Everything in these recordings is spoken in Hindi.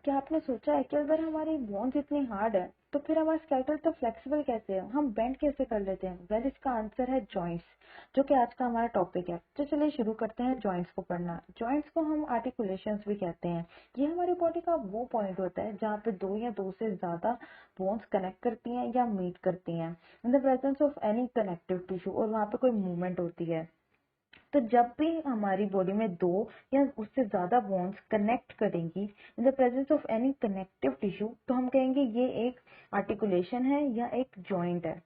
क्या आपने सोचा है कि अगर हमारी बोन्स इतनी हार्ड है तो फिर हमारा स्केलेटल तो फ्लेक्सिबल कैसे है, हम बेंड कैसे कर लेते हैं? वेल, इसका आंसर है जॉइंट्स, जो कि आज का हमारा टॉपिक है। तो चलिए शुरू करते हैं जॉइंट्स को पढ़ना। जॉइंट्स को हम आर्टिकुलेशंस भी कहते हैं। ये हमारी बॉडी का वो पॉइंट होता है जहाँ पे दो या दो से ज्यादा बोन्स कनेक्ट करती हैं या मीट करती हैं in the presence of any connective tissue, और वहाँ पे कोई मूवमेंट होती है। तो जब भी हमारी बॉडी में दो या उससे ज्यादा बोन्स कनेक्ट करेंगी in the presence of any connective tissue, तो हम कहेंगे ये एक आर्टिकुलेशन है या एक जॉइंट है।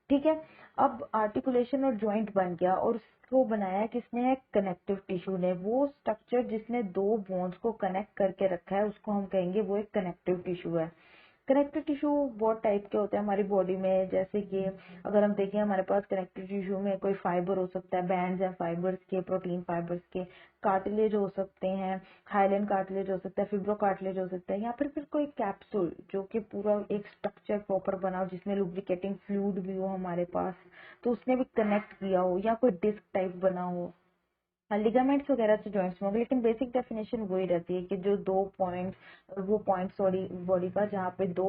ठीक है। अब आर्टिकुलेशन और जॉइंट बन गया, और उसको बनाया किसने है? कनेक्टिव टिश्यू ने। वो स्ट्रक्चर जिसने दो बोन्स को कनेक्ट करके रखा है उसको हम कहेंगे वो एक कनेक्टिव टिश्यू है। कनेक्टिव टिश्यू बहुत टाइप के होते हैं हमारी बॉडी में, जैसे कि अगर हम देखें हमारे पास कनेक्टिव टिश्यू में कोई फाइबर हो सकता है, बैंड्स या फाइबर्स के, प्रोटीन फाइबर्स के, कार्टिलेज हो सकते हैं, हाइलन कार्टिलेज हो सकता है, फिब्रो कार्टिलेज हो सकता है, या फिर कोई कैप्सूल जो कि पूरा एक स्ट्रक्चर प्रॉपर बना हो जिसमें लुब्रिकेटिंग फ्लूइड भी हो हमारे पास, तो उसने भी कनेक्ट किया हो, या कोई डिस्क टाइप बना हो। लिगामेंट्स वगैरह तो जॉइंट्स में होंगे, लेकिन बेसिक डेफिनेशन वही रहती है कि जो दो पॉइंट, वो पॉइंट्स बॉडी का जहाँ पे दो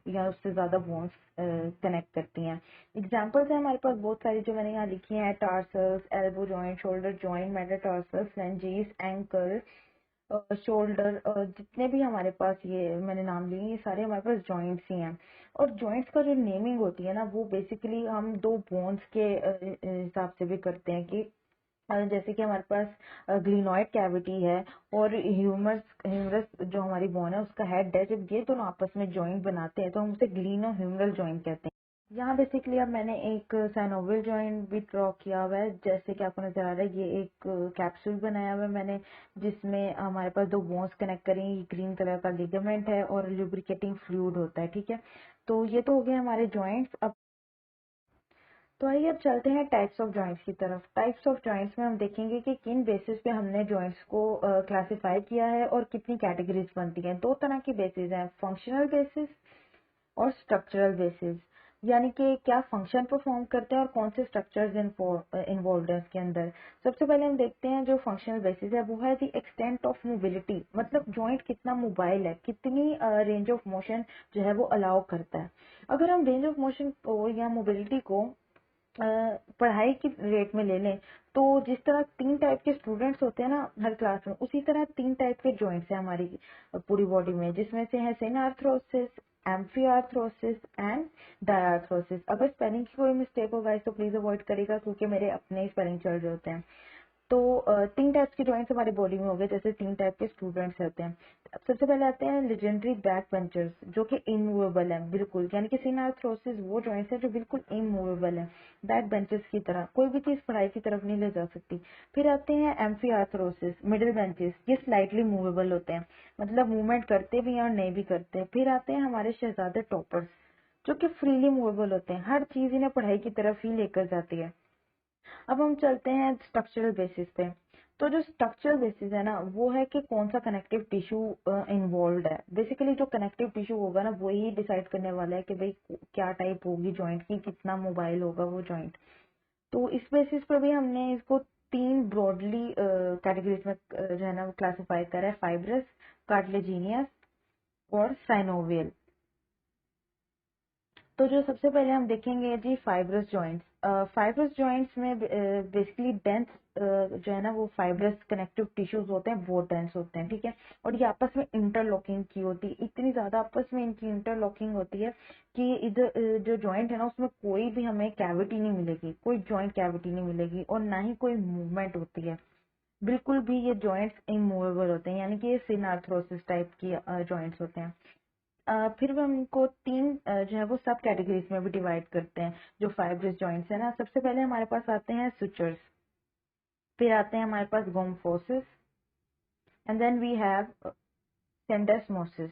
या उससे ज्यादा बोन्स कनेक्ट करती हैं। एग्जांपल्स है हमारे पास बहुत सारी जो मैंने यहाँ लिखी हैं: tarsals, elbow joint, shoulder joint, metatarsals, phalanges, ankle, shoulder, जितने भी हमारे पास ये मैंने नाम लिए ये सारे हमारे पास जॉइंट्स ही हैं। और जॉइंट्स का जो नेमिंग होती है ना, वो बेसिकली हम दो बोन्स के हिसाब से भी करते हैं कि जैसे कि हमारे पास ग्लिनॉइड कैविटी है और ह्यूमरस ह्यूमरस जो हमारी बोन है उसका हेड है। जब ये दोनों आपस में जॉइंट बनाते हैं तो हम उसे ग्लिनो ह्यूमरल जॉइंट कहते हैं। यहाँ बेसिकली अब मैंने एक साइनोवियल जॉइंट भी ड्रॉ किया हुआ है, जैसे कि आपको नजर आ रहा है। ये एक कैप्सूल बनाया हुआ है मैंने, जिसमें हमारे पास दो बोन्स कनेक्ट करें। ग्रीन कलर का लिगामेंट है और लुब्रिकेटिंग फ्लूइड होता है। ठीक है, तो ये तो हो गए हमारे जॉइंट्स। अब तो आइए अब चलते हैं टाइप्स ऑफ जॉइंट्स की तरफ। टाइप्स ऑफ जॉइंट्स में हम देखेंगे कि किन बेसिस पे हमने जॉइंट्स को क्लासिफाई किया है और कितनी कैटेगरीज बनती हैं। दो तरह की बेसिस हैं, फंक्शनल बेसिस और स्ट्रक्चरल बेसिस। यानी कि क्या फंक्शन परफॉर्म करते हैं और कौन से स्ट्रक्चर्स इन्वॉल्व है इसके अंदर। सबसे पहले हम देखते हैं जो फंक्शनल बेसिस है, वो है द एक्सटेंट ऑफ मोबिलिटी, मतलब जॉइंट कितना मोबाइल है, कितनी रेंज ऑफ मोशन जो है वो अलाउ करता है। अगर हम रेंज ऑफ मोशन को या मोबिलिटी को पढ़ाई की रेट में ले लें, तो जिस तरह तीन टाइप के स्टूडेंट्स होते हैं ना हर क्लास में, उसी तरह तीन टाइप के जॉइंट्स हैं हमारी पूरी बॉडी में, जिसमें से है सिनआर्थरोसिस, एम्फीआर्थरोसिस एंड डायआर्थरोसिस। अगर स्पेलिंग की कोई मिस्टेक हो गाइस तो प्लीज अवॉइड करिएगा, क्योंकि मेरे अपने ही स्पेलिंग चल रहे होते हैं। तो तीन टाइप्स के जॉइंट्स हमारी बॉडी में हो गए, जैसे तीन टाइप के स्टूडेंट्स रहते हैं। अब सबसे पहले आते हैं लेजेंडरी बैक बेंचर्स, जो कि इमूवेबल है बिल्कुल, यानी कि सिनआर्थरोसिस वो जॉइंट्स है जो बिल्कुल इमूवेबल है, बैक बेंचेस की तरह, कोई भी चीज पढ़ाई की तरफ नहीं ले जा सकती। फिर आते हैं एम्फीआर्थरोसिस, मिडिल बेंचेस, ये स्लाइटली मूवेबल होते हैं, मतलब मूवमेंट करते भी हैं और नहीं भी करते। फिर आते हैं हमारे शहजादे टॉपर्स, जो कि फ्रीली मूवेबल होते हैं, हर चीज इन्हें पढ़ाई की तरफ ही लेकर जाती है। अब हम चलते हैं स्ट्रक्चरल बेसिस पे। तो जो स्ट्रक्चरल बेसिस है ना, वो है कि कौन सा कनेक्टिव टिश्यू इन्वॉल्व है। बेसिकली जो कनेक्टिव टिश्यू होगा ना, वो ही डिसाइड करने वाला है कि भाई क्या टाइप होगी जॉइंट की, कितना मोबाइल होगा वो जॉइंट। तो इस बेसिस पर भी हमने इसको तीन ब्रॉडली कैटेगरीज में जो है ना क्लासिफाई करा है: फाइब्रस, कार्टिलेजिनियस और साइनोवियल। तो जो सबसे पहले हम देखेंगे जी फाइब्रस जॉइंट्स। फाइब्रस जॉइंट्स में बेसिकली डेंस जो है ना वो फाइब्रस कनेक्टिव टिश्यूज होते हैं, वो डेंस होते हैं। ठीक है, और ये आपस में इंटरलॉकिंग की होती है, इतनी ज्यादा आपस में इनकी इंटरलॉकिंग होती है कि इधर जो जॉइंट है ना उसमें कोई भी हमें कैविटी नहीं मिलेगी, कोई जॉइंट कैविटी नहीं मिलेगी, और ना ही कोई मूवमेंट होती है। बिल्कुल भी ये जॉइंट्स इमूवेबल होते हैं, यानी कि ये सिनार्थरोसिस टाइप की जॉइंट्स होते हैं। फिर हम इनको तीन जो है वो सब कैटेगरीज में भी डिवाइड करते हैं, जो फाइब्रस जॉइंट्स है ना। सबसे पहले हमारे पास आते हैं सुचर्स, फिर आते हैं हमारे पास गोम्फोसिस, एंड देन वी हैव सेंडेस्मोसिस।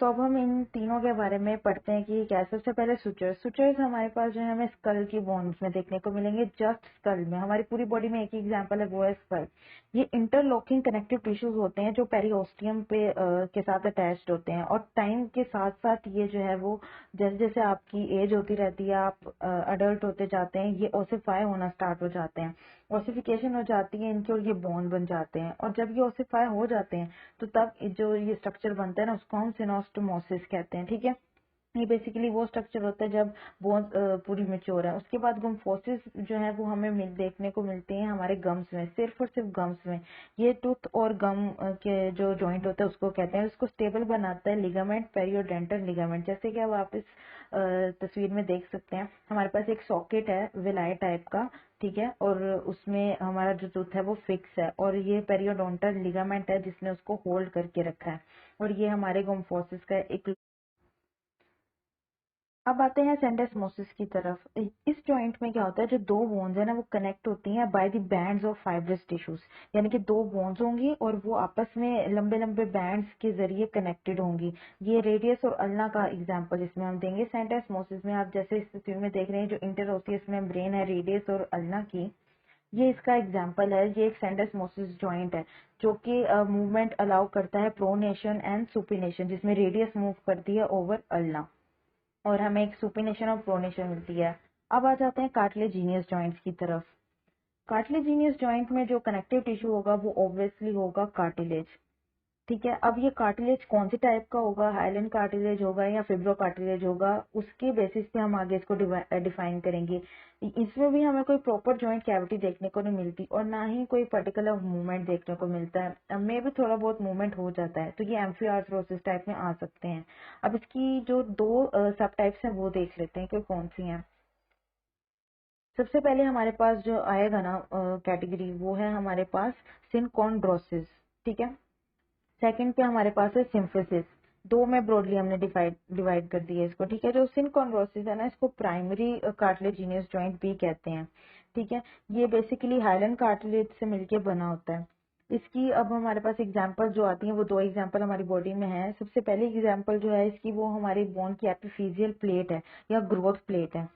तो अब हम इन तीनों के बारे में पढ़ते हैं कि क्या है। सबसे पहले सुचर्स। सुचर्स हमारे पास जो है हमें स्कल की बोन्स में देखने को मिलेंगे, जस्ट स्कल में। हमारी पूरी बॉडी में एक ही एग्जांपल है, वो है स्कल। ये इंटरलॉकिंग कनेक्टिव टिश्यूज होते हैं जो पेरिओस्टियम पे के साथ अटैच्ड होते हैं, और टाइम के साथ साथ ये जो है वो जैसे जैसे आपकी एज होती रहती है, आप अडल्ट होते जाते हैं, ये ओसिफाई होना स्टार्ट हो जाते हैं, ओसिफिकेशन हो जाती है इनकी, और ये बोन बन जाते हैं। और जब ये ओसिफाई हो जाते हैं तो तब जो ये स्ट्रक्चर बनता है ना, उसको हम सिनोस्टोमोसिस कहते हैं। ठीक है, ये बेसिकली वो स्ट्रक्चर होता है जब बोन पूरी मेच्योर है। उसके बाद गम्फोसिस जो है वो हमें देखने को मिलते हैं हमारे गम्स में, सिर्फ और सिर्फ गम्स में। ये टूथ और गम के जो जॉइंट होता है उसको कहते हैं। उसको स्टेबल बनाता है लिगामेंट, पेरियोडेंटल लिगामेंट। जैसे कि अब आप इस तस्वीर में देख सकते हैं, हमारे पास एक सॉकेट है विलाय टाइप का, ठीक है, और उसमें हमारा जो टूथ है वो फिक्स है, और ये पेरियोडोंटल लिगामेंट है जिसने उसको होल्ड करके रखा है, और ये हमारे गम्फोसिस का एक। अब आते हैं सेंडेस्मोसिस की तरफ। इस जॉइंट में क्या होता है, जो दो बोन्स है ना वो कनेक्ट होती हैं by the bands of fibrous tissues. यानी कि दो बोन्स होंगी और वो आपस में लंबे लंबे बैंड्स के जरिए कनेक्टेड होंगी। ये रेडियस और अल्ना का एग्जांपल इसमें हम देंगे। सेंडेस्मोसिस में आप जैसे इस तस्वीर में देख रहे हैं, जो इंटरओसियस मेम्ब्रेन है रेडियस और अल्ना की, ये इसका एग्जाम्पल है। ये एक सेंडेस्मोसिस जॉइंट है जो कि मूवमेंट अलाउ करता है, प्रोनेशन एंड सुपिनेशन, जिसमें रेडियस मूव करती है ओवर अल्ना, और हमें एक सुपिनेशन और प्रोनेशन मिलती है। अब आ जाते हैं कार्टिलेजिनियस जॉइंट्स की तरफ। कार्टिलेजिनियस जॉइंट में जो कनेक्टिव टिश्यू होगा वो ऑब्वियसली होगा कार्टिलेज। ठीक है, अब ये कार्टिलेज कौन सी टाइप का होगा, हाइलैंड कार्टिलेज होगा या फिब्रो कार्टिलेज होगा, उसके बेसिस पे हम आगे इसको डिफाइन करेंगे। इसमें भी हमें कोई प्रॉपर जॉइंट कैविटी देखने को नहीं मिलती, और ना ही कोई पर्टिकुलर मूवमेंट देखने को मिलता है। अब में भी थोड़ा बहुत मूवमेंट हो जाता है, तो ये एम्फिआर्थरोसिस टाइप में आ सकते हैं। अब इसकी जो दो सब टाइप्स हैं वो देख लेते हैं कि कौन सी हैं। सबसे पहले हमारे पास जो आएगा ना कैटेगरी, वो है हमारे पास सिनकॉन्ड्रोसिस। ठीक है, सेकंड पे हमारे पास है सिम्फिसिस। दो में ब्रॉडली हमने डिवाइड कर दिया इसको। ठीक है, जो सिनकॉन्ड्रोसिस है ना, इसको प्राइमरी कार्टिलेजिनियस जॉइंट भी कहते हैं। ठीक है, ये बेसिकली हाइलैंड कार्टिलेज से मिलके बना होता है। इसकी अब हमारे पास एग्जांपल जो आती हैं, वो दो एग्जांपल हमारी बॉडी में है। सबसे पहली एग्जांपल जो है इसकी, वो हमारी बोन की एपिफिजियल प्लेट है या ग्रोथ प्लेट है,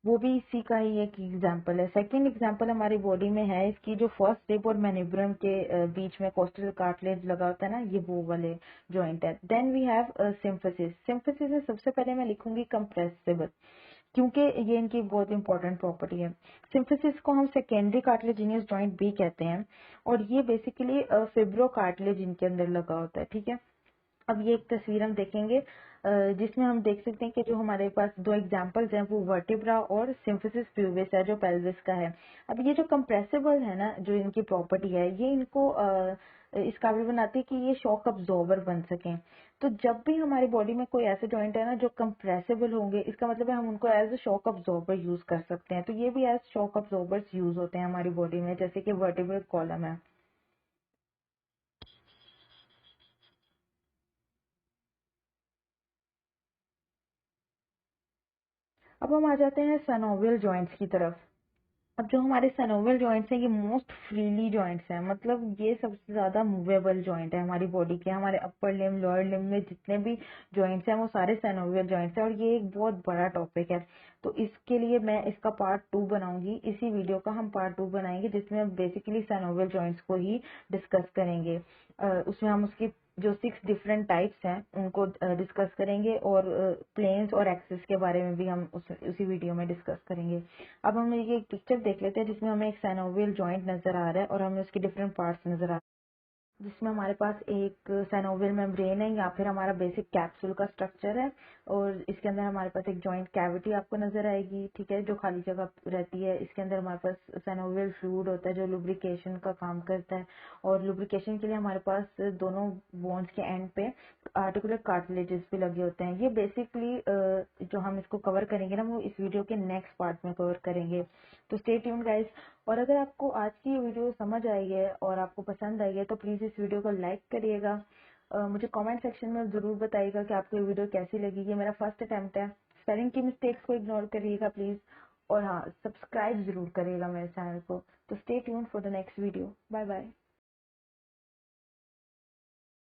वो भी इसी का ही एक एग्जांपल है। सेकंड एग्जांपल हमारी बॉडी में है इसकी, जो फर्स्ट रिब और मैनिब्रम के बीच में कोस्टल कार्टिलेज लगा होता है ना, ये वो वाले जॉइंट है। Then we have symphysis. Symphysis में सबसे पहले मैं लिखूंगी कंप्रेसिबल, क्योंकि ये इनकी बहुत इंपॉर्टेंट प्रॉपर्टी है। सिम्फिसिस को हम सेकेंडरी कार्टिलेजिनियस जॉइंट भी कहते हैं, और ये बेसिकली फिब्रो कार्टिलेज इनके अंदर लगा होता है। ठीक है, अब ये एक तस्वीर हम देखेंगे जिसमें हम देख सकते हैं कि जो हमारे पास दो एग्जांपल्स हैं वो वर्टिब्रा और सिम्फिसिस प्यूबिस है जो पेल्विस का है। अब ये जो कंप्रेसिबल है ना, जो इनकी प्रॉपर्टी है, ये इनको इस काबिल बनाती है कि ये शॉक अब्जॉर्बर बन सकें। तो जब भी हमारी बॉडी में कोई ऐसे जॉइंट है ना जो कंप्रेसिबल होंगे, इसका मतलब है हम उनको as a shock absorber use कर सकते हैं। तो ये भी एज शॉक अब्जॉर्बर्स यूज होते हैं हमारी बॉडी में, जैसे कि वर्टिब्रल कॉलम है। अब हम आ जाते हैं सनोवियल जॉइंट्स की तरफ। अब जो हमारे सनोवियल जॉइंट्स हैं, ये मोस्ट फ्रीली जॉइंट्स हैं, मतलब ये सबसे ज्यादा मूवेबल जॉइंट है हमारी बॉडी के। हमारे अपर लिम्ब, लोअर लिम्ब में जितने भी जॉइंट्स हैं वो सारे सनोवियल जॉइंट्स हैं, और ये एक बहुत बड़ा टॉपिक है। तो इसके लिए मैं इसका पार्ट 2 बनाऊंगी। इसी वीडियो का हम पार्ट 2 बनाएंगे, जिसमें हम बेसिकली सनोवियल जॉइंट्स को ही डिस्कस करेंगे। उसमें हम उसकी जो 6 डिफरेंट टाइप्स हैं उनको डिस्कस करेंगे, और प्लेन्स और एक्सिस के बारे में भी हम उसी वीडियो में डिस्कस करेंगे। अब हम ये एक पिक्चर देख लेते हैं जिसमें हमें एक साइनोवियल जॉइंट नजर आ रहा है, और हमें उसके डिफरेंट पार्ट्स नजर आ रहे हैं, जिसमें हमारे पास एक साइनोवियल मेम्ब्रेन है या फिर हमारा बेसिक कैप्सूल का स्ट्रक्चर है, और इसके अंदर हमारे पास एक जॉइंट कैविटी आपको नजर आएगी। ठीक है, जो खाली जगह रहती है, इसके अंदर हमारे पास साइनोवियल फ्लूइड होता है जो लुब्रिकेशन का काम करता है, और लुब्रिकेशन के लिए हमारे पास दोनों बोन्स के एंड पे आर्टिकुलर कार्टिलेजेस भी लगे होते हैं। ये बेसिकली जो हम इसको कवर करेंगे ना, वो इस वीडियो के नेक्स्ट पार्ट में कवर करेंगे। तो स्टे ट्यून्ड गाइस। और अगर आपको आज की वीडियो समझ आई है और आपको पसंद आई है, तो प्लीज इस वीडियो को लाइक करिएगा। मुझे कमेंट सेक्शन में जरूर बताइएगा कि आपको ये वीडियो कैसी लगी। ये मेरा फर्स्ट अटेम्प्ट है, स्पेलिंग की मिस्टेक्स को इग्नोर करिएगा प्लीज। और हाँ, सब्सक्राइब जरूर करिएगा मेरे चैनल को। तो stay tuned for the next video. Bye bye.